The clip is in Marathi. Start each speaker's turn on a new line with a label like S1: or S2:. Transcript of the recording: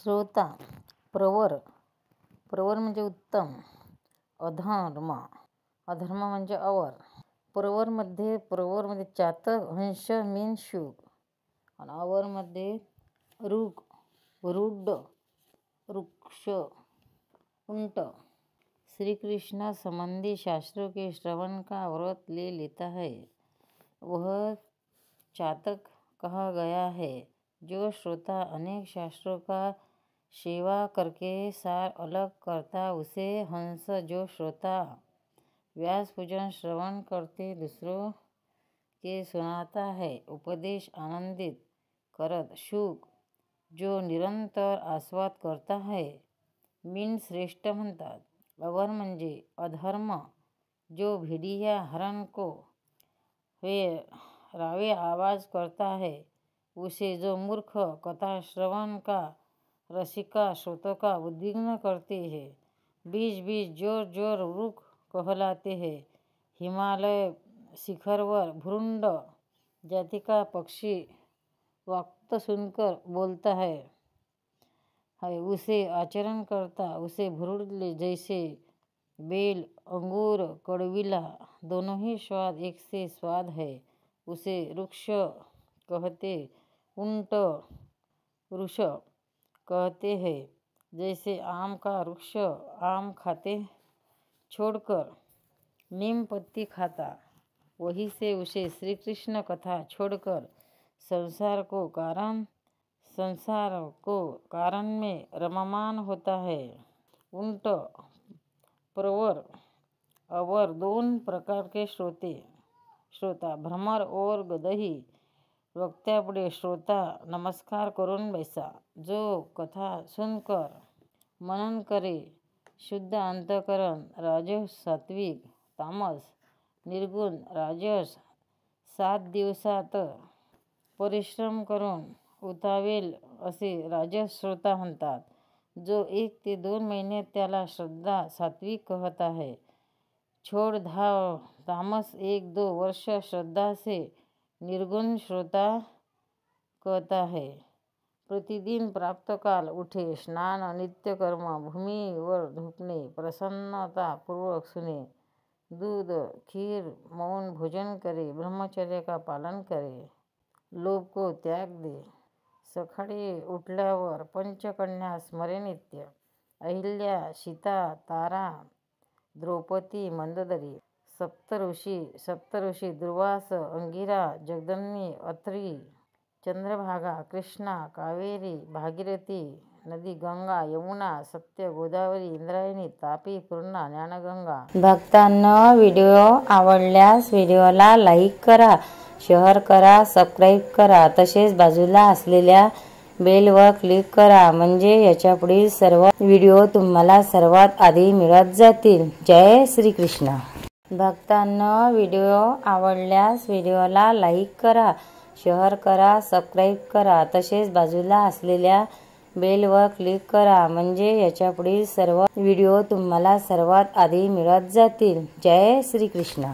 S1: श्रोता प्रवर प्रवर म्हणजे उत्तम, अधर्म अधर्म म्हणजे अवर। प्रवरमध्ये चातक, हंस, मीन, शुक आणि अवरमध्ये रुग, रुड, वृक्ष, उंट। श्री कृष्ण संबंधी शास्त्रों के श्रवण का व्रत ले लेता है वह चातक कहा गया है। जो श्रोता अनेक शास्त्रों का सेवा करके सार अलग करता उसे हंस। जो श्रोता व्यास पूजन श्रवण करते दूसरों के सुनाता है उपदेश आनंदित करत। शुक जो निरंतर आस्वाद करता है मीन श्रेष्ठ म्हणतात। अवर म्हणजे अधर्म जो भेड़िया हरण को रावे आवाज करता है उसे। जो मूर्ख कथा श्रवण का रसिका श्रोतों का उद्विग्न करते हैं। बीच बीच जोर जोर रुख कहलाते हैं। हिमालय शिखरवर भ्रूंड जाति का पक्षी वक्त सुनकर बोलता है उसे आचरण करता। उसे भ्रूण जैसे बेल, अंगूर, कड़विला दोनों ही स्वाद एक से स्वाद है उसे वृक्ष कहते। उंट वृक्ष कहते हैं जैसे आम का वृक्ष आम खाते छोड़कर नीम पत्ती खाता वही से उसे श्री कृष्ण कथा छोड़कर संसार को कारण में रममान होता है। उंट प्रवर अवर दोन प्रकार के श्रोता भ्रमर और गदही। वक्त्यापुढे श्रोता नमस्कार करून बैसा। जो कथा सुनकर मनन करे शुद्ध अंतकरण राजस सात्विक तामस निर्गुण राजस 7 दिवसात परिश्रम करून उतावेल असे राजस श्रोता म्हणतात। जो 1 ते 2 महिने त्याला श्रद्धा सात्विक कहत आहे। छोड़ तामस 1-2 वर्ष श्रद्धा से निर्गुण श्रोता कहता है। प्रतिदिन प्रातःकाल उठे स्नान नित्य कर्म भूमीवर झोपणे प्रसन्नता पूर्वक सुने दूध खीर मौन भोजन करे ब्रह्मचर्य का पालन करे लोभ को त्याग दे। सकाळी उठल्यावर पंचकन्या स्मरे नित्य। अहिल्या सीता तारा द्रौपदी मंदोदरी। सप्तऋषी दुर्वास अंगिरा जगदम्बी अत्रि चंद्रभागा कृष्णा कावेरी भागीरथी नदी गंगा यमुना सत्य गोदावरी इंद्रायणी तापी पूर्णा ज्ञानगंगा।
S2: भक्तांनो व्हिडिओ आवडल्यास व्हिडिओला लाईक करा, शेअर करा, सबस्क्राईब करा तसेच बाजूला असलेल्या बेल वर क्लिक करा म्हणजे याच्या पुढील सर्व व्हिडिओ तुम्हाला सर्वात आधी मिळत जातील। जय श्री कृष्ण। भक्तांनो व्हिडिओ आवडल्यास व्हिडिओला लाईक करा, शेअर करा, सबस्क्राईब करा तसेच बाजूला असलेल्या बेल वर क्लिक करा म्हणजे याच्या पुढील सर्व व्हिडिओ तुम्हाला सर्वात आधी मिळत जातील। जय श्री कृष्ण।